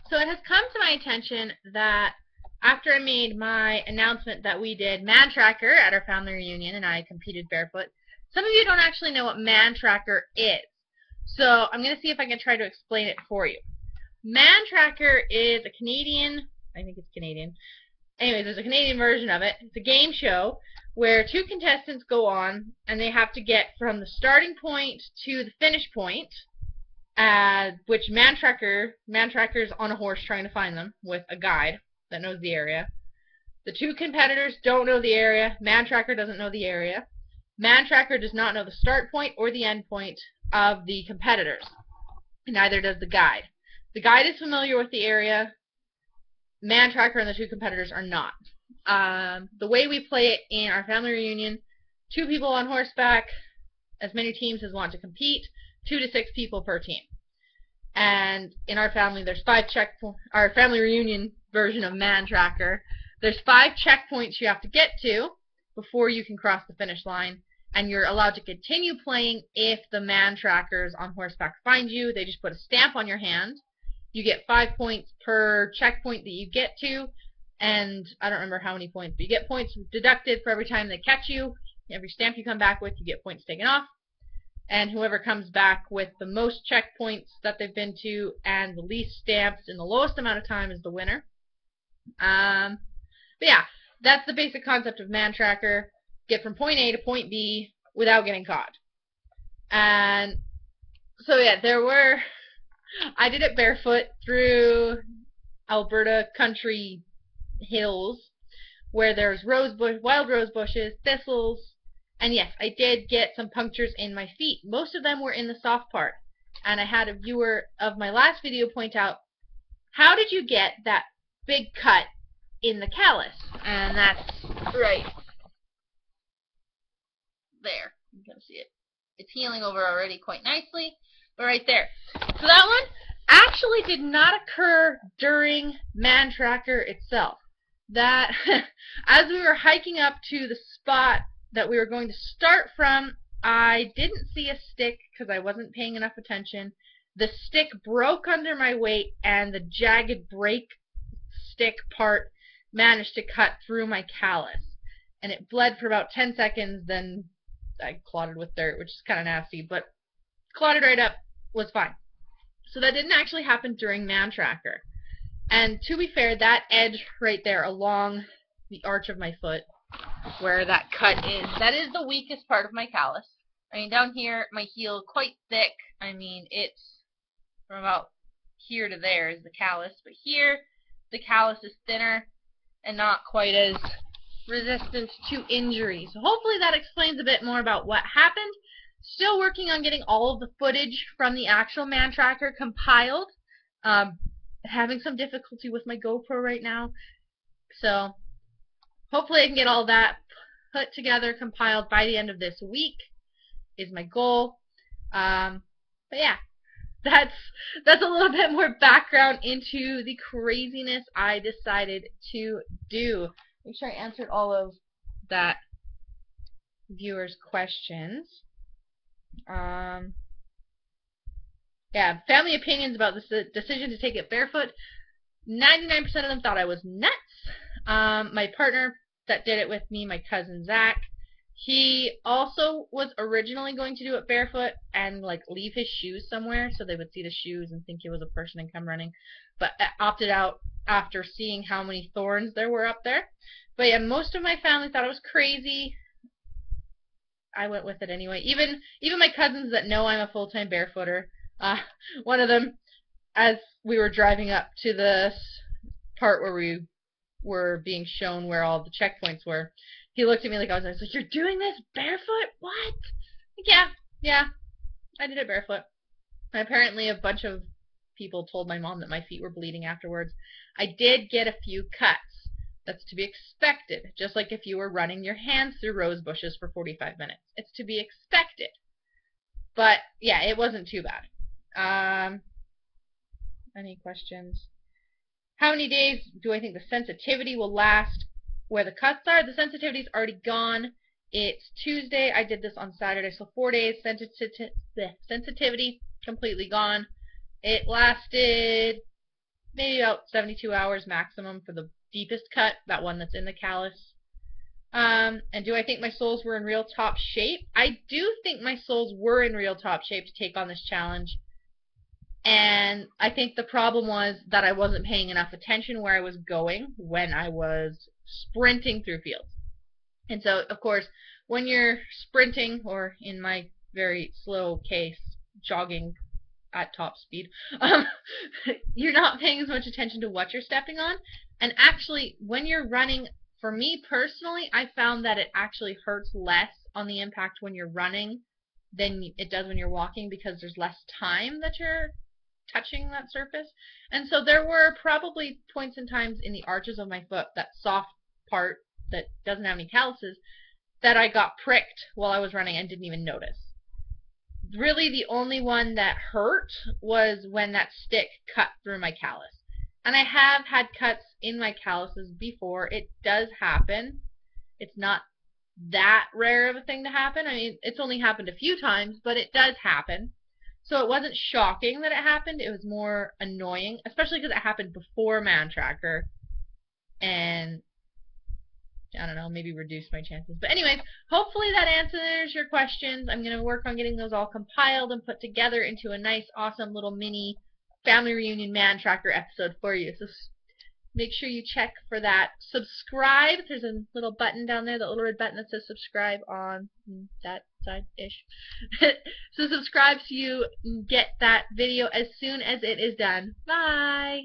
So it has come to my attention that after I made my announcement that we did Mantracker at our family reunion and I competed barefoot, some of you don't actually know what Mantracker is. So I'm going to see if I can try to explain it for you. Mantracker is a Canadian, I think it's Canadian. Anyways, there's a Canadian version of it. It's a game show where two contestants go on and they have to get from the starting point to the finish point, which Mantracker's on a horse trying to find them with a guide that knows the area. The two competitors don't know the area. Mantracker doesn't know the area. Mantracker does not know the start point or the end point of the competitors. Neither does the guide. The guide is familiar with the area. Mantracker and the two competitors are not. The way we play it in our family reunion, 2 people on horseback, as many teams as want to compete, 2 to 6 people per team. And in our family, there's 5 our family reunion version of Mantracker. There's 5 checkpoints you have to get to before you can cross the finish line, and you're allowed to continue playing if the Mantrackers on horseback find you. They just put a stamp on your hand. You get 5 points per checkpoint that you get to, and I don't remember how many points, but you get points deducted for every time they catch you. Every stamp you come back with, you get points taken off. And whoever comes back with the most checkpoints that they've been to and the least stamps in the lowest amount of time is the winner. But yeah, that's the basic concept of Mantracker. Get from point A to point B without getting caught. And so yeah, I did it barefoot through Alberta country hills where there's wild rose bushes, thistles, and yes, I did get some punctures in my feet. Most of them were in the soft part. And I had a viewer of my last video point out, how did you get that big cut in the callus? And that's right there. You can see it. It's healing over already quite nicely, but right there. So that one actually did not occur during Mantracker itself. That, as we were hiking up to the spot that we were going to start from, I didn't see a stick because I wasn't paying enough attention. The stick broke under my weight and the jagged break stick part managed to cut through my callus. And it bled for about 10 seconds, then I clotted with dirt, which is kind of nasty, but clotted right up, was fine. So that didn't actually happen during Mantracker. And to be fair, that edge right there along the arch of my foot, where that cut is, that is the weakest part of my callus. I mean, down here, my heel, quite thick. I mean, it's from about here to there is the callus. But here, the callus is thinner and not quite as resistant to injury. So hopefully that explains a bit more about what happened. Still working on getting all of the footage from the actual Mantracker compiled. Having some difficulty with my GoPro right now. So hopefully I can get all that put together, compiled by the end of this week is my goal. But yeah, that's a little bit more background into the craziness I decided to do. Make sure I answered all of that viewer's questions. Yeah, family opinions about this decision to take it barefoot. 99% of them thought I was nuts. My partner that did it with me, my cousin Zach, he also was originally going to do it barefoot and like leave his shoes somewhere so they would see the shoes and think he was a person and come running, but opted out after seeing how many thorns there were up there. But yeah, most of my family thought it was crazy. I went with it anyway. Even my cousins that know I'm a full-time barefooter. One of them, as we were driving up to the part where we were being shown where all the checkpoints were, he looked at me like I was like, "You're doing this barefoot? What?" Like, yeah, I did it barefoot. And apparently a bunch of people told my mom that my feet were bleeding afterwards. I did get a few cuts. That's to be expected, just like if you were running your hands through rose bushes for 45 minutes. It's to be expected. But yeah, it wasn't too bad. Any questions? How many days do I think the sensitivity will last where the cuts are? The sensitivity's already gone. It's Tuesday. I did this on Saturday, so 4 days. Sensitivity completely gone. It lasted maybe about 72 hours maximum for the deepest cut, that one that's in the callus. And do I think my soles were in real top shape? I do think my soles were in real top shape to take on this challenge. And I think the problem was that I wasn't paying enough attention where I was going when I was sprinting through fields. And so, of course, when you're sprinting, or in my very slow case, jogging at top speed, you're not paying as much attention to what you're stepping on. And actually, when you're running, for me personally, I found that it actually hurts less on the impact when you're running than it does when you're walking, because there's less time that you're touching that surface. And so there were probably points and times in the arches of my foot, that soft part that doesn't have any calluses, that I got pricked while I was running and didn't even notice. Really the only one that hurt was when that stick cut through my callus. And I have had cuts in my calluses before. It does happen. It's not that rare of a thing to happen. I mean, it's only happened a few times, but it does happen. So it wasn't shocking that it happened. It was more annoying, especially because it happened before Mantracker. And I don't know, maybe reduce my chances. But anyways, hopefully that answers your questions. I'm going to work on getting those all compiled and put together into a nice, awesome little mini family reunion Mantracker episode for you. So make sure you check for that. Subscribe. There's a little button down there, that little red button that says subscribe on that side-ish. So subscribe so you get that video as soon as it is done. Bye!